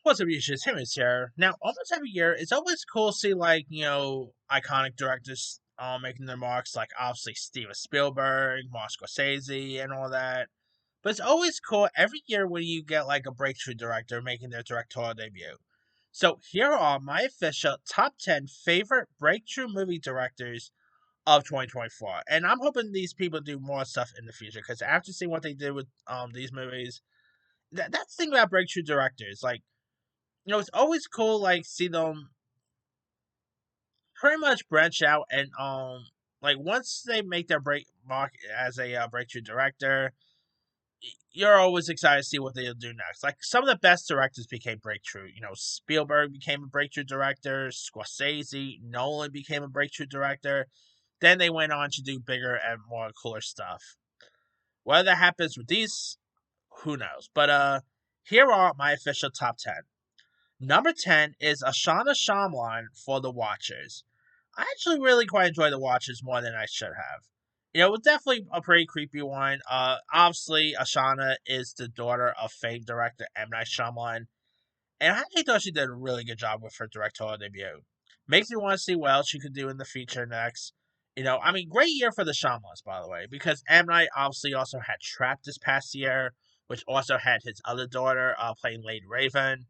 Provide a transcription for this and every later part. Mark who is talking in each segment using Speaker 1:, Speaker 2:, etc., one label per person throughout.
Speaker 1: What's up, YouTube? Timmons here. Now, almost every year, it's always cool to see, like, iconic directors making their marks, like, obviously, Steven Spielberg, Martin Scorsese, and all that. But it's always cool every year when you get, like, a breakthrough director making their directorial debut. So, here are my official top 10 favorite breakthrough movie directors of 2024. And I'm hoping these people do more stuff in the future, because after seeing what they did with these movies, that's the thing about breakthrough directors. Like, it's always cool, like, see them pretty much branch out and like once they make their break mark as a breakthrough director, you're always excited to see what they'll do next. Like some of the best directors became breakthrough. Spielberg became a breakthrough director. Scorsese, Nolan became a breakthrough director. Then they went on to do bigger and more cooler stuff. Whether that happens with these, who knows? But here are my official top 10. Number 10 is Asena Shamas for The Watchers. I actually really quite enjoy The Watchers more than I should have. It was definitely a pretty creepy one. Obviously, Ashana is the daughter of famed director M. Night Shyamalan, and I actually thought she did a really good job with her directorial debut. Makes me want to see what else she could do in the future next. Great year for the Shyamans, by the way, because M. Night obviously also had Trapped this past year, which also had his other daughter playing Lady Raven.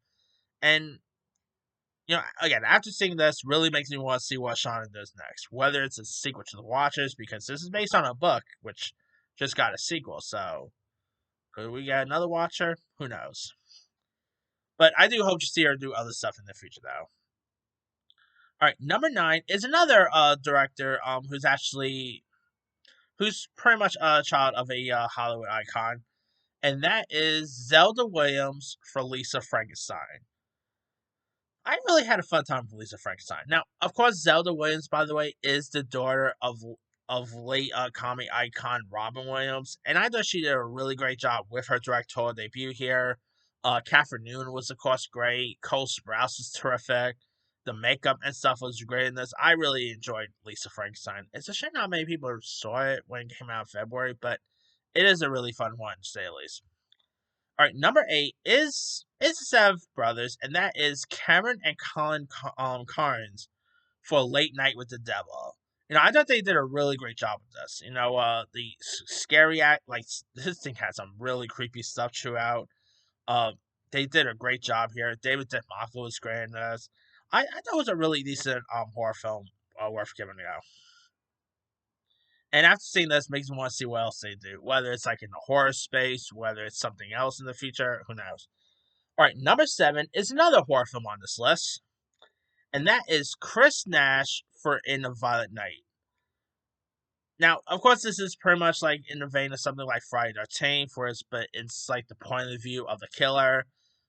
Speaker 1: And again, after seeing this, really makes me want to see what Shauna does next. Whether it's a sequel to The Watchers, because this is based on a book, which just got a sequel. So, could we get another Watcher? Who knows? But I do hope to see her do other stuff in the future, though. All right, number 9 is another director who's pretty much a child of a Hollywood icon, and that is Zelda Williams for Lisa Frankenstein. I really had a fun time with Lisa Frankenstein. Now, of course, Zelda Williams, by the way, is the daughter of late comic icon Robin Williams, and I thought she did a really great job with her directorial debut here. Catherine Newton was, of course, great. Cole Sprouse was terrific. The makeup and stuff was great in this. I really enjoyed Lisa Frankenstein. It's a shame not many people saw it when it came out in February, but it is a really fun one, to say the least. All right, number 8 is the Sev brothers, and that is Cameron and Colin Carnes for Late Night with the Devil. I thought they did a really great job with this. The scary act, like this thing had some really creepy stuff throughout. Uh, they did a great job here. David Detmoff was great in this. I thought it was a really decent horror film, worth giving a go. And after seeing this, makes me want to see what else they do. Whether it's like in the horror space, whether it's something else in the future, who knows? All right, number 7 is another horror film on this list, and that is Chris Nash for In the Violet Night. Now, of course, this is pretty much like in the vein of something like Friday the 13th, but it's like the point of view of the killer.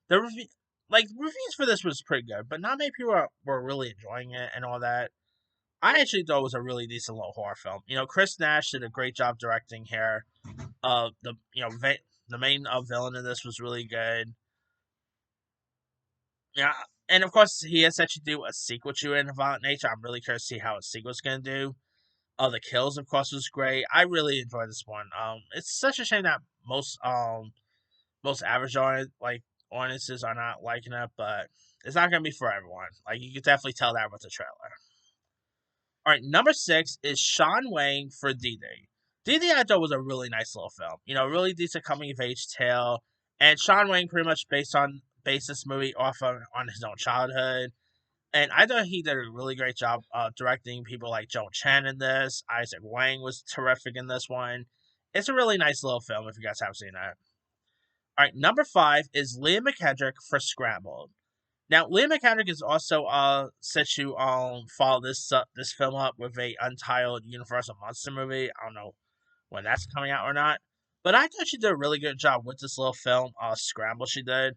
Speaker 1: The reviews for this was pretty good, but not many people were really enjoying it and all that. I actually thought it was a really decent little horror film. Chris Nash did a great job directing here. The main villain in this was really good. Yeah, and of course he has said to do a sequel to In Violent Nature. I'm really curious to see how a sequel's gonna do. The kills, of course, was great. I really enjoyed this one. It's such a shame that most average audiences are not liking it, but it's not gonna be for everyone. Like you could definitely tell that with the trailer. All right, number 6 is Sean Wang for D-Day. D-Day I thought was a really nice little film. Really decent coming of age tale, and Sean Wang pretty much based this movie off on his own childhood. And I thought he did a really great job directing people like Joe Chen in this. Isaac Wang was terrific in this one. It's a really nice little film if you guys haven't seen that. All right, number 5 is Liam McKendrick for Scrambled. Now, Liam McKendrick is also set to follow this film up with a untitled Universal Monster movie. I don't know when that's coming out or not, but I thought she did a really good job with this little film, Scramble. She did.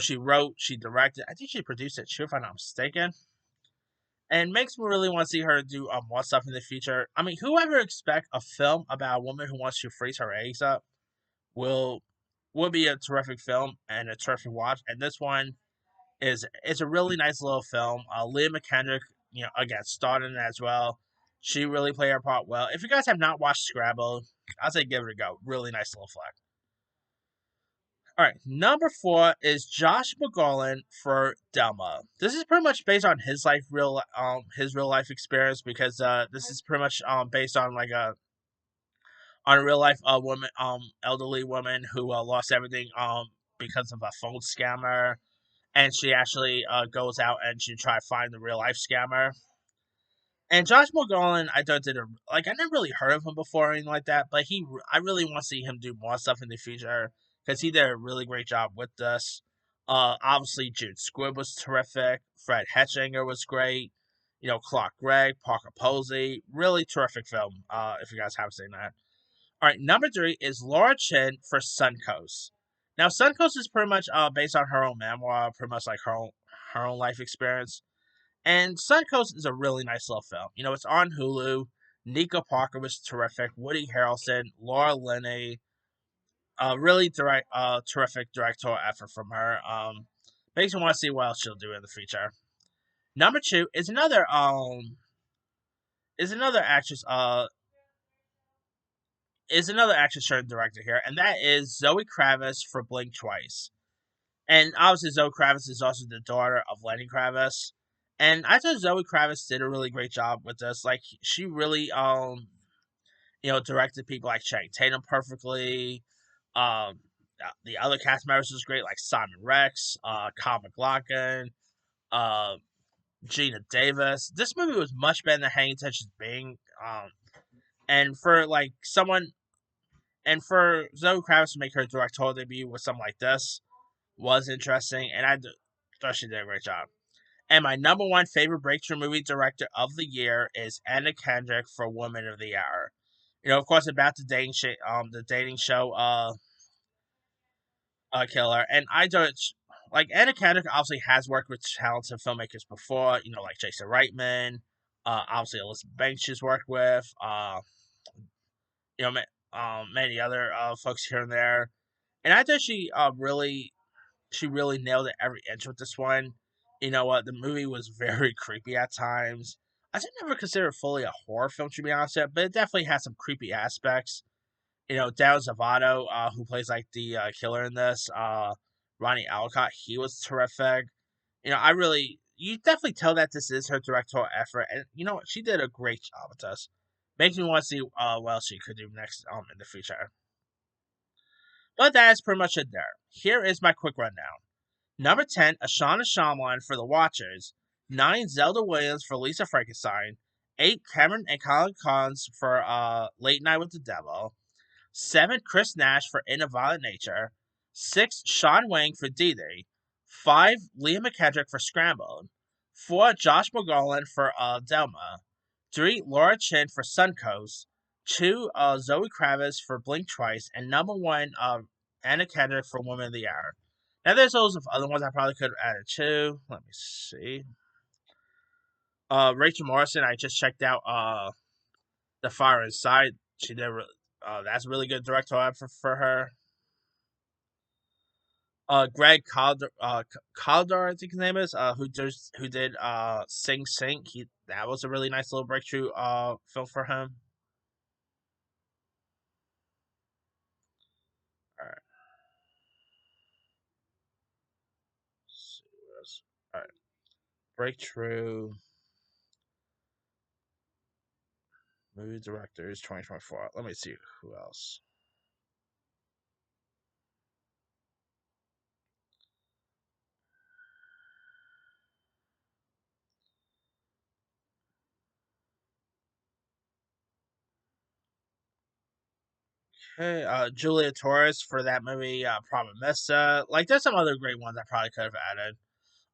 Speaker 1: She wrote, she directed. I think she produced it too, if I'm not mistaken. And makes me really want to see her do more stuff in the future. Whoever expect a film about a woman who wants to freeze her eggs up will will be a terrific film and a terrific watch. And this one it's a really nice little film. Leah McKendrick, again, starred in it as well. She really played her part well. If you guys have not watched Scrabble, I'd say give it a go. Really nice little flick. All right, number four is Josh McGowan for Delma. This is pretty much based on his real life experience because this is pretty much based on like a real life woman elderly woman who lost everything because of a phone scammer, and she actually goes out and she try to find the real life scammer. And Josh McGowan, I thought I never really heard of him before or anything like that, but I really want to see him do more stuff in the future because he did a really great job with this. Obviously Jude Squibb was terrific. Fred Hetchinger was great. You know, Clark Gregg, Parker Posey, really terrific film. If you guys haven't seen that. All right, number three is Laura Chin for Suncoast. Now, Suncoast is pretty much based on her own memoir, pretty much like her own life experience. And Suncoast is a really nice little film. You know, it's on Hulu. Nico Parker was terrific. Woody Harrelson, Laura Linney, terrific directorial effort from her. Makes me want to see what else she'll do in the future. Number two is another actress turned director here, and that is Zoe Kravitz for Blink Twice. And obviously, Zoe Kravitz is also the daughter of Lenny Kravitz. And I thought Zoe Kravitz did a really great job with this. Like, she really, directed people like Channing Tatum perfectly. Um, the other cast members was great, like Simon Rex, Kyle MacLachlan, uh, Gina Davis. This movie was much better than Hanging Intentions Being. And for like someone, and for Zoe Kravitz to make her directorial debut with something like this was interesting, and thought she did a great job. And my number one favorite breakthrough movie director of the year is Anna Kendrick for Woman of the Hour. You know, of course, about the dating show, Killer. And I don't like Anna Kendrick. Obviously, has worked with talented filmmakers before. You know, like Jason Reitman. Obviously, Elizabeth Banks she's worked with. You know, many other folks here and there. And I thought she really nailed it every inch with this one. You know what? The movie was very creepy at times. I didn't ever consider it fully a horror film, to be honest, yet, but it definitely has some creepy aspects. You know, Dale Zavato, who plays like the killer in this, Ronnie Alcott, he was terrific. You know, you definitely tell that this is her directorial effort, and you know what? She did a great job with this. Makes me want to see what else she could do next in the future. But that is pretty much it there. Here is my quick rundown. Number 10, Asena Shamas for The Watchers. 9, Zelda Williams for Lisa Frankenstein. 8, Cameron and Colin Collins for Late Night with the Devil. 7, Chris Nash for In a Violent Nature. 6, Sean Wang for Dee Dee. 5, Leah McKendrick for Scrambled. 4, Josh McGowan for Delma. 3, Laura Chin for Suncoast. 2, Zoe Kravitz for Blink Twice. And number 1, Anna Kendrick for Woman of the Hour. Now, there's loads of other ones I probably could have added too. Let me see. Rachel Morrison, I just checked out The Fire Inside. She did. That's a really good directorial effort for her. Greg Caldor, I think his name is, who did Sing Sing. That was a really nice little breakthrough film for him. All right. Let's see what else. All right. Breakthrough movie directors 2024. Let me see who else. Okay, Julia Torres for that movie, Promessa. Like, there's some other great ones I probably could have added.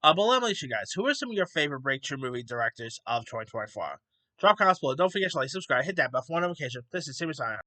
Speaker 1: But let me ask you guys, who are some of your favorite breakthrough movie directors of 2024? Drop comments below. Don't forget to like, subscribe, hit that bell for notification. This is Timmy signing.